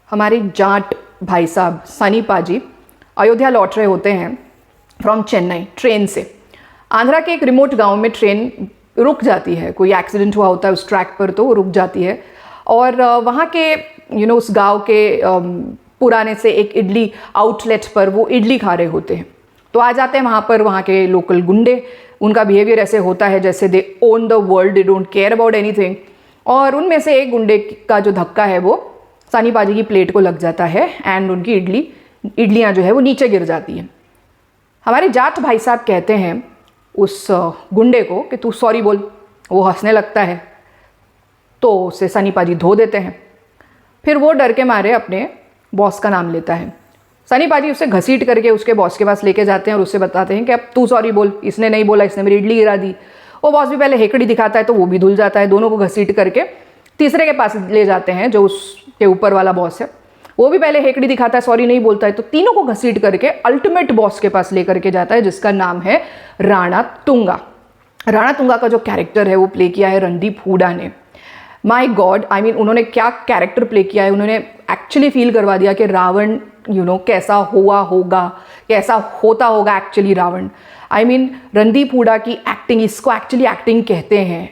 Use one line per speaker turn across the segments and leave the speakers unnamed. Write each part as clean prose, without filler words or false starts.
हमारे जाट भाई साहब सनी पाजी अयोध्या लौट रहे होते हैं फ्रॉम चेन्नई ट्रेन से। आंध्रा के एक रिमोट गांव में ट्रेन रुक जाती है, कोई एक्सीडेंट हुआ होता है उस ट्रैक पर तो वो रुक जाती है और वहाँ के उस गांव के पुराने से एक इडली आउटलेट पर वो इडली खा रहे होते हैं। तो आ जाते हैं वहाँ पर वहाँ के लोकल गुंडे। उनका बिहेवियर ऐसे होता है जैसे they own the world, they don't care about anything. और उनमें से एक गुंडे का जो धक्का है वो सनी पाजी की प्लेट को लग जाता है एंड उनकी इडलियाँ जो है वो नीचे गिर जाती हैं। हमारे जाट भाई साहब कहते हैं उस गुंडे को कि तू सॉरी बोल। वो हंसने लगता है तो उसे सनी पाजी धो देते हैं। फिर वो डर के मारे अपने बॉस का नाम लेता है। सनी पाजी उसे घसीट करके उसके बॉस के पास लेके जाते हैं और उससे बताते हैं कि अब तू सॉरी बोल, इसने नहीं बोला, इसने मेरी इडली गिरा दी। वो बॉस भी पहले हेकड़ी दिखाता है तो वो भी धुल जाता है। दोनों को घसीट करके तीसरे के पास ले जाते हैं जो उसके ऊपर वाला बॉस है। वो भी पहले हेकड़ी दिखाता है, सॉरी नहीं बोलता है। तो तीनों को घसीट करके अल्टीमेट बॉस के पास लेकर के जाता है जिसका नाम है राणा तुंगा। राणा तुंगा का जो कैरेक्टर है वो प्ले किया है रणदीप हुडा ने। माई गॉड, आई मीन उन्होंने क्या कैरेक्टर प्ले किया है। उन्होंने एक्चुअली फील करवा दिया कि रावण कैसा हुआ होगा, कैसा होता होगा actually Ravan. I mean Randeep Hooda की एक्टिंग, इसको एक्चुअली एक्टिंग कहते हैं।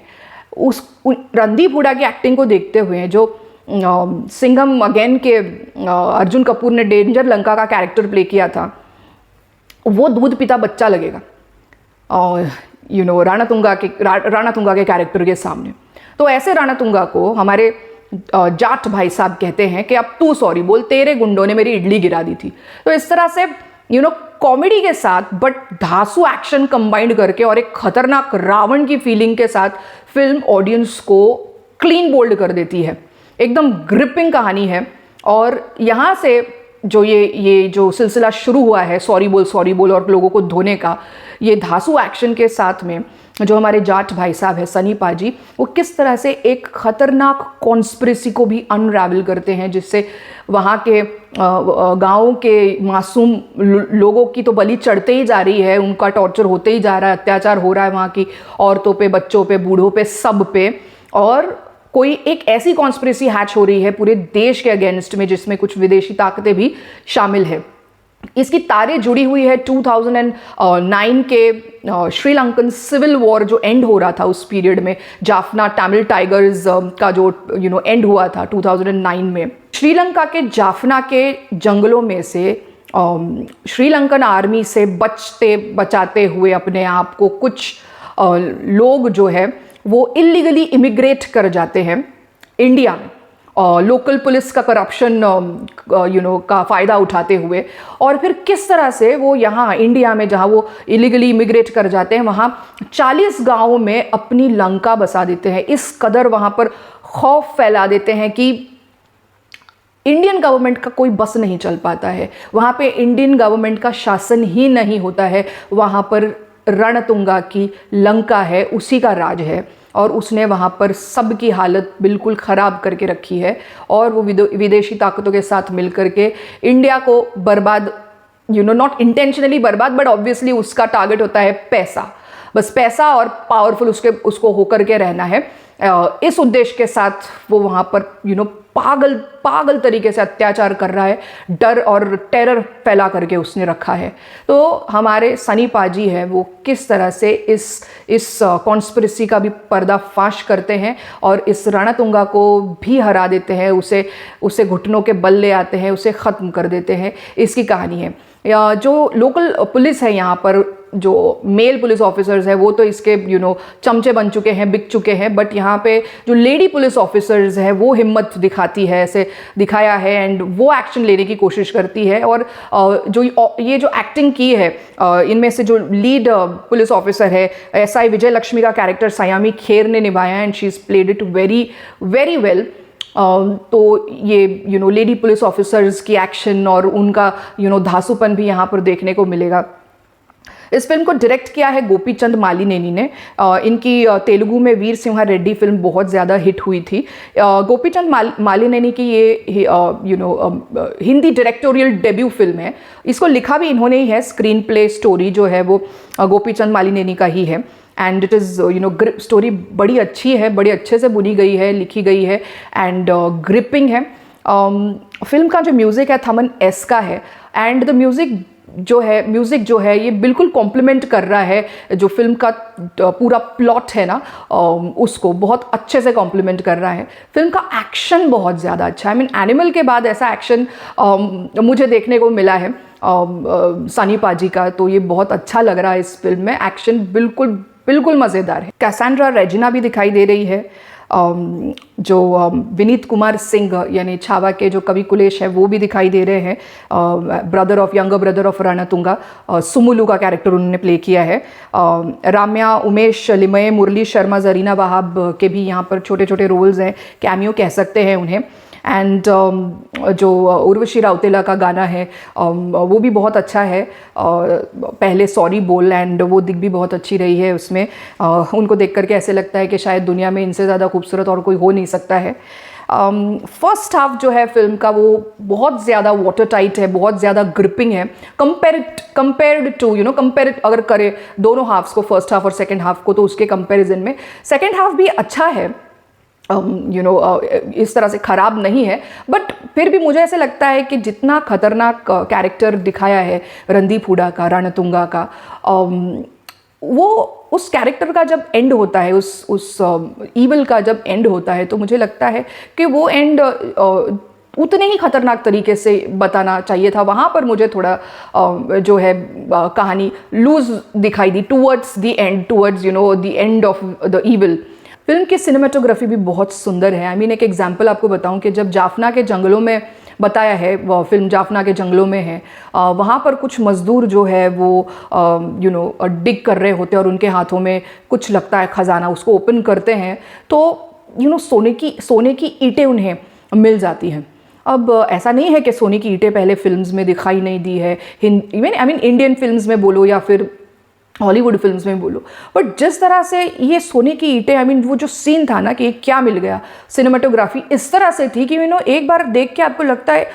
रणदीप हुडा की एक्टिंग को देखते हुए जो सिंघम अगेन के अर्जुन कपूर ने डेंजर लंका का कैरेक्टर प्ले किया था वो दूध पिता बच्चा लगेगा राणा तुंगा के कैरेक्टर के सामने। तो ऐसे राणा तुंगा को हमारे जाट भाई साहब कहते हैं कि अब तू सॉरी बोल, तेरे गुंडों ने मेरी इडली गिरा दी थी। तो इस तरह से कॉमेडी के साथ बट धांसू एक्शन कंबाइंड करके और एक खतरनाक रावण की फीलिंग के साथ फिल्म ऑडियंस को क्लीन बोल्ड कर देती है। एकदम ग्रिपिंग कहानी है। और यहाँ से जो ये जो सिलसिला शुरू हुआ है सॉरी बोल और लोगों को धोने का, ये धांसू एक्शन के साथ में जो हमारे जाट भाई साहब है सनी पाजी, वो किस तरह से एक खतरनाक कॉन्स्पिरेसी को भी अनरावल करते हैं जिससे वहाँ के गाँव के मासूम लोगों की तो बलि चढ़ते ही जा रही है, उनका टॉर्चर होते ही जा रहा है, अत्याचार हो रहा है वहाँ की औरतों पे, बच्चों पे, बूढ़ों पे, सब पे। और कोई एक ऐसी कॉन्स्पिरेसी हैच हो रही है पूरे देश के अगेंस्ट में जिसमें कुछ विदेशी ताकतें भी शामिल है। इसकी तारें जुड़ी हुई है 2009 के श्रीलंकन सिविल वॉर जो एंड हो रहा था उस पीरियड में, जाफना तमिल टाइगर्स का जो एंड हुआ था 2009 में। श्रीलंका के जाफना के जंगलों में से श्रीलंकन आर्मी से बचाते हुए अपने आप को कुछ लोग जो है वो इलीगली इमिग्रेट कर जाते हैं इंडिया में, लोकल पुलिस का करप्शन का फ़ायदा उठाते हुए। और फिर किस तरह से वो यहाँ इंडिया में जहाँ वो इलीगली इमिग्रेट कर जाते हैं वहाँ 40 गाँवों में अपनी लंका बसा देते हैं। इस कदर वहाँ पर खौफ फैला देते हैं कि इंडियन गवर्नमेंट का कोई बस नहीं चल पाता है। वहाँ पे इंडियन गवर्नमेंट का शासन ही नहीं होता है। वहाँ पर रणतुंगा की लंका है, उसी का राज है और उसने वहाँ पर सबकी हालत बिल्कुल ख़राब करके रखी है। और वो विदेशी ताकतों के साथ मिल करके इंडिया को बर्बाद, नॉट इंटेंशनली बर्बाद बट ऑब्वियसली उसका टारगेट होता है पैसा, बस पैसा और पावरफुल उसको होकर के रहना है। इस उद्देश्य के साथ वो वहाँ पर पागल तरीके से अत्याचार कर रहा है, डर और टेरर फैला करके उसने रखा है। तो हमारे सनी पाजी है वो किस तरह से इस कॉन्स्पिरेसी का भी पर्दाफाश करते हैं और इस रणतुंगा को भी हरा देते हैं, उसे घुटनों के बल ले आते हैं, उसे ख़त्म कर देते हैं। इसकी कहानी है। जो लोकल पुलिस है यहाँ पर, जो मेल पुलिस ऑफिसर्स है वो तो इसके चमचे बन चुके हैं, बिक चुके हैं। बट यहाँ पे जो लेडी पुलिस ऑफिसर्स है वो हिम्मत दिखाती है, ऐसे दिखाया है एंड वो एक्शन लेने की कोशिश करती है। और जो एक्टिंग की है इनमें से जो लीड पुलिस ऑफिसर है SI विजय लक्ष्मी का कैरेक्टर सयामी खेर ने निभाया and she is played it very very well. तो ये लेडी पुलिस ऑफिसर्स की एक्शन और उनका धांसूपन भी यहाँ पर देखने को मिलेगा। इस फिल्म को डायरेक्ट किया है गोपीचंद मालिनेनी ने। इनकी तेलुगु में वीर सिंह रेड्डी फिल्म बहुत ज़्यादा हिट हुई थी। गोपीचंद मालिनेनी की ये हिंदी डायरेक्टोरियल डेब्यू फिल्म है। इसको लिखा भी इन्होंने ही है। स्क्रीन प्ले स्टोरी जो है वो गोपीचंद मालिनेनी का ही है एंड इट इज़ स्टोरी बड़ी अच्छी है, बड़े अच्छे से बुनी गई है, लिखी गई है एंड ग्रिपिंग है। फिल्म का जो म्यूज़िक है थमन एस का है, एंड द म्यूज़िक जो है ये बिल्कुल कॉम्प्लीमेंट कर रहा है जो फिल्म का पूरा प्लॉट है ना, उसको बहुत अच्छे से कॉम्प्लीमेंट कर रहा है। फिल्म का एक्शन बहुत ज़्यादा अच्छा है। एनिमल के बाद ऐसा एक्शन मुझे देखने को मिला है सनी पाजी का, तो ये बहुत अच्छा लग रहा है। इस फिल्म में एक्शन बिल्कुल मज़ेदार है। कैसेंड्रा रेजिना भी दिखाई दे रही है, जो विनीत कुमार सिंह यानी छावा के जो कवि कुलेश है वो भी दिखाई दे रहे हैं, यंगर ब्रदर ऑफ रणतुंगा। सुमुलू का कैरेक्टर उन्होंने प्ले किया है। राम्या, उमेश लिमये, मुरली शर्मा, जरीना वहाब के भी यहाँ पर छोटे छोटे रोल्स हैं, कैमियो कह सकते हैं उन्हें। एंड जो उर्वशी राउतेला का गाना है वो भी बहुत अच्छा है, पहले सॉरी बोल, एंड वो दिख भी बहुत अच्छी रही है उसमें। उनको देख करके ऐसे लगता है कि शायद दुनिया में इनसे ज़्यादा खूबसूरत और कोई हो नहीं सकता है। फर्स्ट हाफ जो है फिल्म का वो बहुत ज़्यादा वाटर टाइट है, बहुत ज़्यादा ग्रिपिंग है कंपेयर्ड टू कंपेयर अगर करें दोनों हाफ्स को, फर्स्ट हाफ और सेकेंड हाफ को, तो उसके कंपेरिजन में सेकेंड हाफ भी अच्छा है, इस तरह से ख़राब नहीं है। बट फिर भी मुझे ऐसे लगता है कि जितना खतरनाक कैरेक्टर दिखाया है रणदीप हुडा का, रणतुंगा का, वो उस कैरेक्टर का जब एंड होता है, उस ईवल का जब एंड होता है, तो मुझे लगता है कि वो एंड उतने ही खतरनाक तरीके से बताना चाहिए था। वहाँ पर मुझे थोड़ा जो है कहानी लूज दिखाई दी towards the end, towards the end of the evil. Film की सिनेमेटोग्राफी भी बहुत सुंदर है। एक एग्जांपल आपको बताऊं कि जब जाफना के जंगलों में बताया है, वह फिल्म जाफना के जंगलों में है, वहाँ पर कुछ मज़दूर जो है वो डिग कर रहे होते हैं और उनके हाथों में कुछ लगता है खजाना, उसको ओपन करते हैं तो सोने की ईंटें उन्हें मिल जाती हैं। अब ऐसा नहीं है कि सोने की ईंटें पहले फिल्म्स में दिखाई नहीं दी है, इंडियन फिल्म्स में बोलो या फिर हॉलीवुड फिल्म्स में बोलो, बट जिस तरह से ये सोने की ईंटें, वो जो सीन था ना कि क्या मिल गया, सिनेमाटोग्राफी इस तरह से थी कि एक बार देख के आपको लगता है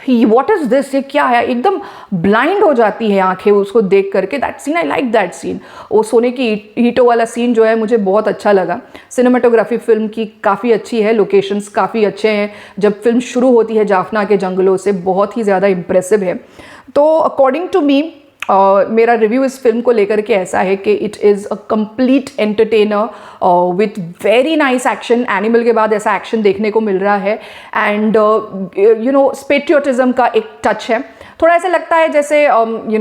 व्हाट इज दिस, ये क्या है, एकदम ब्लाइंड हो जाती है आंखें उसको देख करके। That scene, I like that scene. वो सोने की ईंटों वाला सीन जो है मुझे बहुत अच्छा लगा। सिनेमाटोग्राफी फिल्म की काफ़ी अच्छी है, लोकेशंस काफ़ी अच्छे हैं। जब फिल्म शुरू होती है जाफना के जंगलों से, बहुत ही ज़्यादा इम्प्रेसिव है। तो अकॉर्डिंग टू मी मेरा रिव्यू इस फिल्म को लेकर के ऐसा है कि it is a complete entertainer with very nice action. Animal के बाद ऐसा एक्शन देखने को मिल रहा है, एंड पेट्रियोटिज्म का एक टच है। थोड़ा ऐसा लगता है जैसे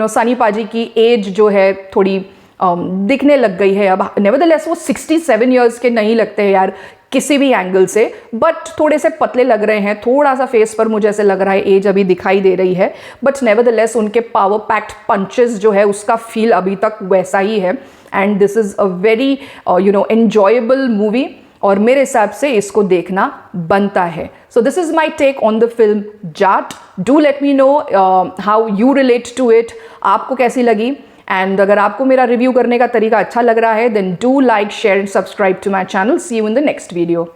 सनी पाजी की एज जो है थोड़ी दिखने लग गई है अब। नेवरदलेस वो 67 ईयर्स के नहीं लगते हैं यार किसी भी एंगल से, बट थोड़े से पतले लग रहे हैं। थोड़ा सा फेस पर मुझे ऐसे लग रहा है एज अभी दिखाई दे रही है, बट नेवरदलेस उनके पावर पैक्ड पंचेस जो है उसका फील अभी तक वैसा ही है। And this is a very enjoyable movie, और मेरे हिसाब से इसको देखना बनता है। So this is my take on the film Jaat. Do let me know how you relate to it, आपको कैसी लगी। एंड अगर आपको मेरा रिव्यू करने का तरीका अच्छा लग रहा है, then do like, share and subscribe to my channel. See you in the next video.